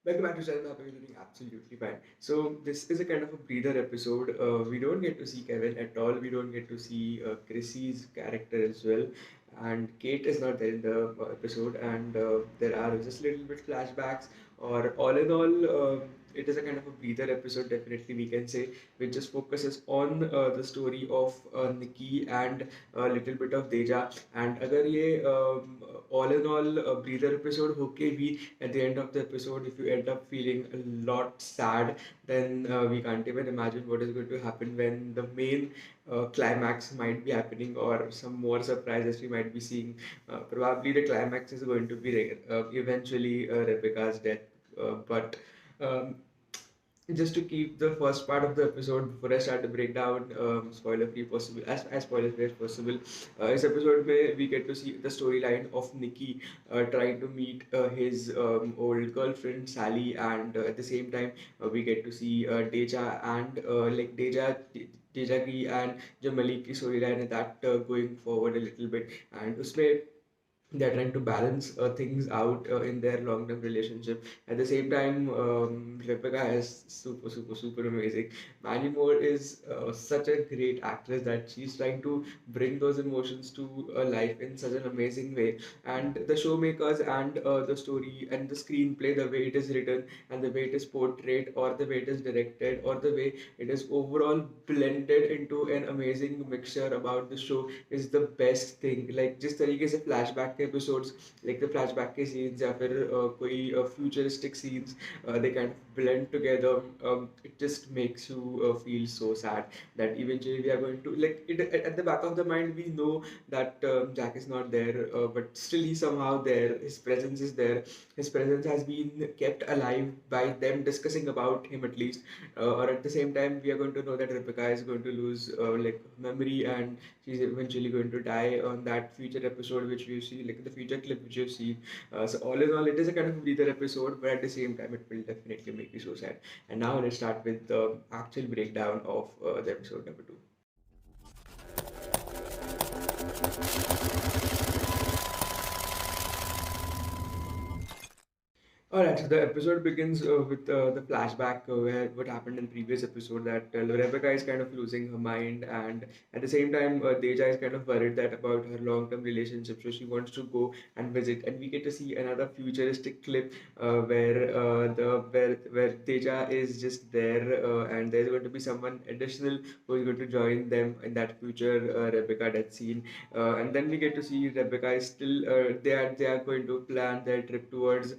Welcome back to channel. Hope you're doing absolutely fine. So this is a kind of a breather episode. We don't get to see Kevin at all. We don't get to see Chrissy's character as well, and Kate is not there in the episode. And there are just little bit flashbacks. Or all in all, it is a kind of a breather episode. Definitely, we can say, which just focuses on the story of Nicky and a little bit of Deja. And अगर ये all in all breather episode होके भी at the end of the episode, if you end up feeling a lot sad, then we can't even imagine what is going to happen when the main climax might be happening, or some more surprises we might be seeing. Probably the climax is going to be eventually Rebecca's death. But um, just to keep the first part of the episode before I start the breakdown, spoiler free possible, as spoiler free as possible. This episode where we get to see the storyline of Nicky trying to meet his old girlfriend Sally, and at the same time we get to see Deja and Deja Gee and Jamali ki storyline, and that going forward a little bit, and उसमें they're trying to balance things out in their long-term relationship. At the same time, Rebecca is super amazing. Mandy Moore is such a great actress that she's trying to bring those emotions to life in such an amazing way. And the showmakers and the story and the screenplay, the way it is written and the way it is portrayed, or the way it is directed, or the way it is overall blended into an amazing mixture about the show is the best thing. Like जिस तरीके से flashback के episodes, like the flashback के scenes या फिर कोई futuristic scenes, they kind of blend together. It just makes you feel so sad that eventually we are going to, like, it at the back of the mind we know that Jack is not there, but still he's somehow there. His presence is there. His presence has been kept alive by them discussing about him at least. Or at the same time we are going to know that Rebecca is going to lose like memory, and she's eventually going to die on that future episode which we see, like the future clip which you see. So all in all, it is a kind of breather episode, but at the same time it will definitely make you so sad. And now let's start with the actual breakdown of the episode number 2. Alright, so the episode begins with the flashback where what happened in previous episode, that Rebecca is kind of losing her mind, and at the same time Deja is kind of worried that about her long-term relationship, so she wants to go and visit, and we get to see another futuristic clip where Deja is just there, and there's going to be someone additional who is going to join them in that future Rebecca death scene, and then we get to see Rebecca is still they are going to plan their trip towards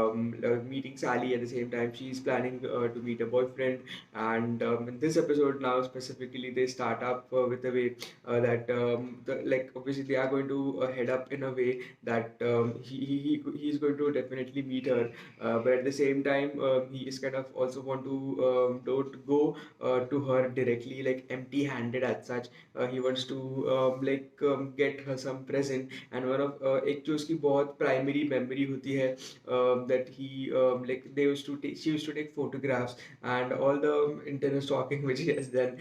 meeting Sally. At the same time, she's planning to meet a boyfriend. And in this episode now specifically, they start up with a way like obviously they are going to head up in a way that he's going to definitely meet her. But at the same time, he is kind of also want to don't go to her directly like empty-handed as such. He wants to get her some present, and one of एक जो उसकी बहुत primary memory होती है, that he like they used to take she used to take photographs, and all the internal stalking which he has done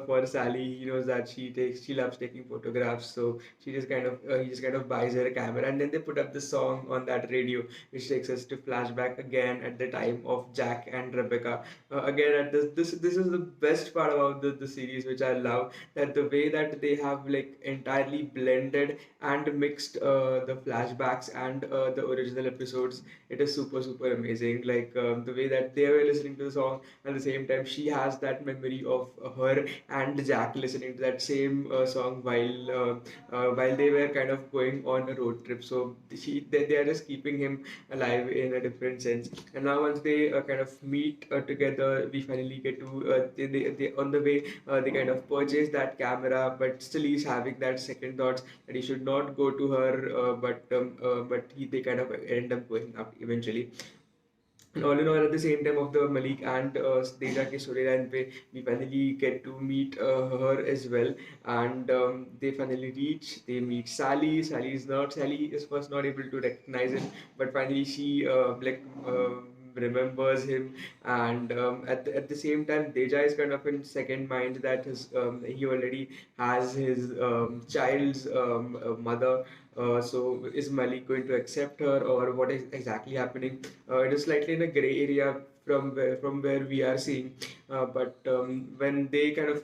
for Sally. He knows that she loves taking photographs, so she just kind of he just kind of buys her a camera, and then they put up the song on that radio, which takes us to flashback again at the time of Jack and Rebecca. Again, at this is the best part about the series, which I love, that the way that they have like entirely blended and mixed the flashbacks and the original episodes. It is super amazing. Like the way that they were listening to the song, at the same time she has that memory of her and Jack listening to that same song while they were kind of going on a road trip. So they are just keeping him alive in a different sense. And now once they kind of meet together, we finally get to they on the way they kind of purchase that camera, but still he's having that second thoughts that he should not go to her, but they kind of end up going up eventually. And all in all, at the same time of the Malik and Deja ki storyline, we finally get to meet her as well, and they finally reach. They meet Sally. Sally is first not able to recognize him, but finally she remembers him, and at the same time, Deja is kind of in second mind that he already has his child's mother. So is Malik going to accept her, or what is exactly happening? It is slightly in a gray area from where we are seeing, but when they kind of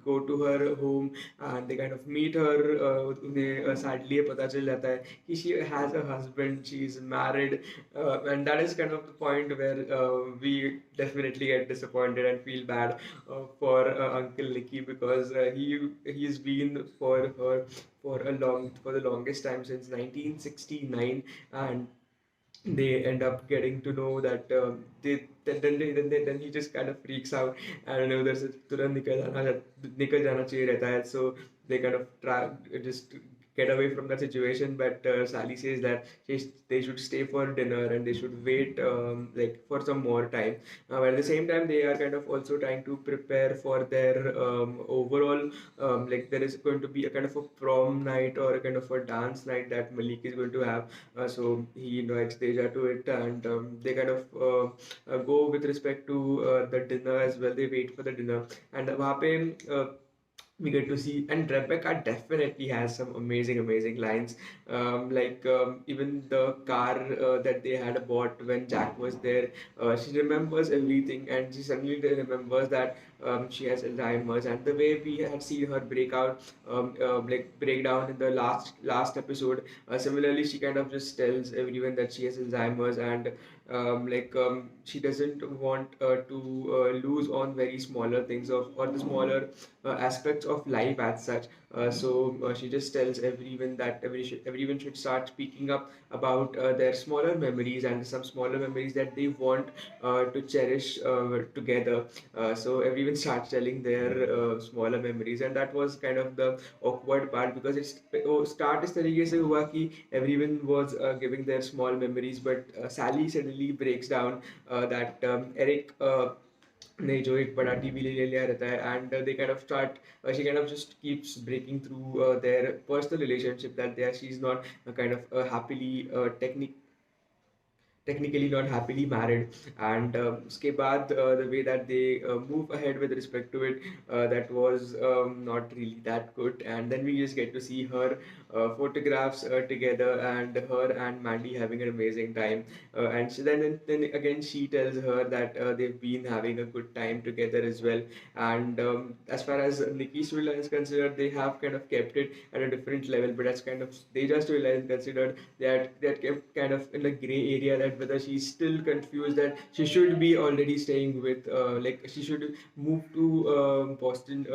go to her home and they kind of meet her, उन्हें sadly ये पता चल जाता है कि she has a husband, she is married, and that is kind of the point where we definitely get disappointed and feel bad for Uncle Nicky, because he's been for her for the longest time since 1969, and they end up getting to know that then he just kind of freaks out and उधर से तुरंत निकल जाना चाहिए रहता है, so they kind of try just get away from that situation, but Sally says that they should stay for dinner and they should wait like for some more time. But at the same time, they are kind of also trying to prepare for their overall, like there is going to be a kind of a prom night or a kind of a dance night that Malik is going to have. So he invites Deja to it, and they kind of go with respect to the dinner as well. They wait for the dinner, and वहाँ पे we get to see, and Rebecca definitely has some amazing lines, even the car that they had bought when Jack was there. She remembers everything, and she suddenly remembers that she has Alzheimer's, and the way we had seen her break down in the last episode. Similarly, she kind of just tells everyone that she has Alzheimer's, and she doesn't want to lose on very smaller things of or the smaller aspects of life as such. So she just tells everyone that everyone should start speaking up about their smaller memories and some smaller memories that they want to cherish together. So everyone starts telling their smaller memories, and that was kind of the awkward part, because it's start इस तरीके से हुआ कि everyone was giving their small memories, but Sally suddenly breaks down that Eric ने जो एक बड़ा TV ले लिया रहता है, and they kind of start she kind of just keeps breaking through their personal relationship, that she's not kind of happily technically not happily married, and उसके बाद the way that they move ahead with respect to it, that was not really that good, and then we just get to see her photographs together, and her and Mandy having an amazing time, and then again she tells her that they've been having a good time together as well, and as far as Nicky's storyline is considered, they have kind of kept it at a different level, but as kind of Deja's storyline is considered, that kept kind of in a gray area, that whether she's still confused that she should be already staying with she should move to Boston,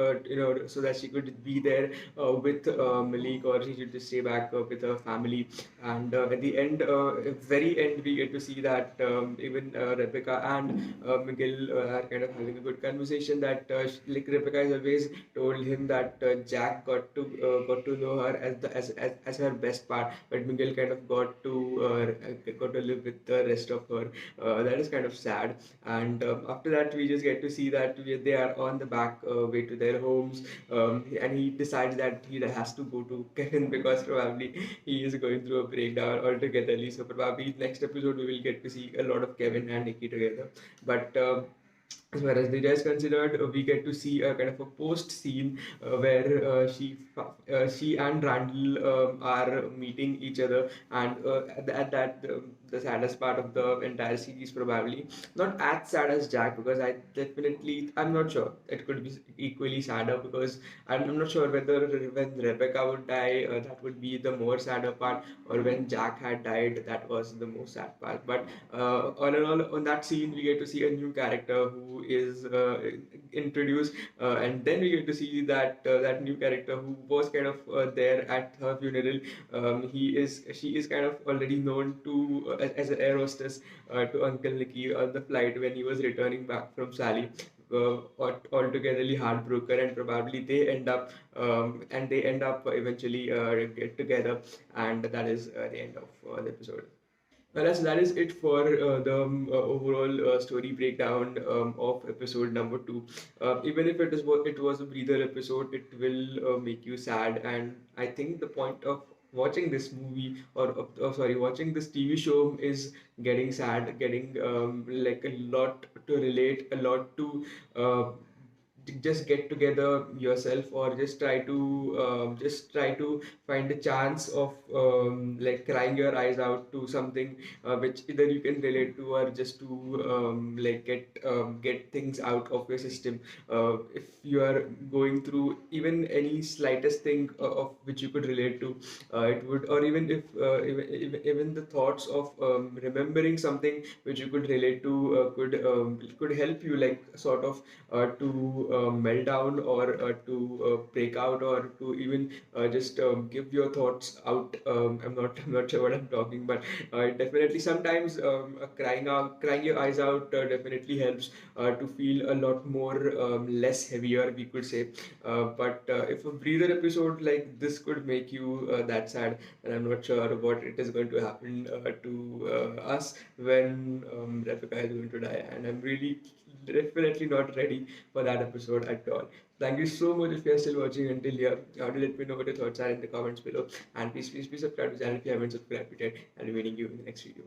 so that she could be there with Malik, or she should just stay back with her family. And at the end, very end, we get to see that even Rebecca and Miguel are kind of having a good conversation. That Rebecca has always told him that Jack got to know her as her best part, but Miguel kind of got to live with the rest of her. That is kind of sad. And after that, we just get to see that they are on the back way to their homes, and he decides that he has to go to Kevin, because probably he is going through a breakdown altogether. So probably next episode we will get to see a lot of Kevin and Nicky together. But as far as Dija is considered, we get to see a kind of a post scene where she and Randall are meeting each other, and at that the saddest part of the entire series, probably not as sad as Jack, because I'm not sure, it could be equally sadder, because I'm not sure whether when Rebecca would die, that would be the more sadder part, or when Jack had died, that was the most sad part. But all in all, on that scene, we get to see a new character who is introduced, and then we get to see that new character who was kind of there at her funeral. She is kind of already known to as an air hostess to Uncle Nicky on the flight when he was returning back from Sally. Altogetherly heartbroken, and probably they end up eventually get together, and that is the end of the episode. Well, that is it for the overall story breakdown of episode number 2. Even if it was a breather episode, it will make you sad, and I think the point of watching this movie or watching this TV show is getting sad, getting like a lot to relate, a lot to uh, just get together yourself, or just try to find a chance of like crying your eyes out to something which either you can relate to, or just to like get things out of your system. If you are going through even any slightest thing of which you could relate to, it would, or even if even the thoughts of remembering something which you could relate to could help you, like sort of to melt down, or to break out, or to even just give your thoughts out. I'm not sure what I'm talking, but definitely sometimes crying your eyes out definitely helps to feel a lot more less heavier, we could say. But if a breather episode like this could make you that sad, then I'm not sure what it is going to happen to us when Refika is going to die, and I'm really definitely not ready for that episode at all. Thank you so much if you are still watching until here. Do let me know what your thoughts are in the comments below. And please subscribe to the channel if you haven't subscribed yet. I'll be meeting you in the next video.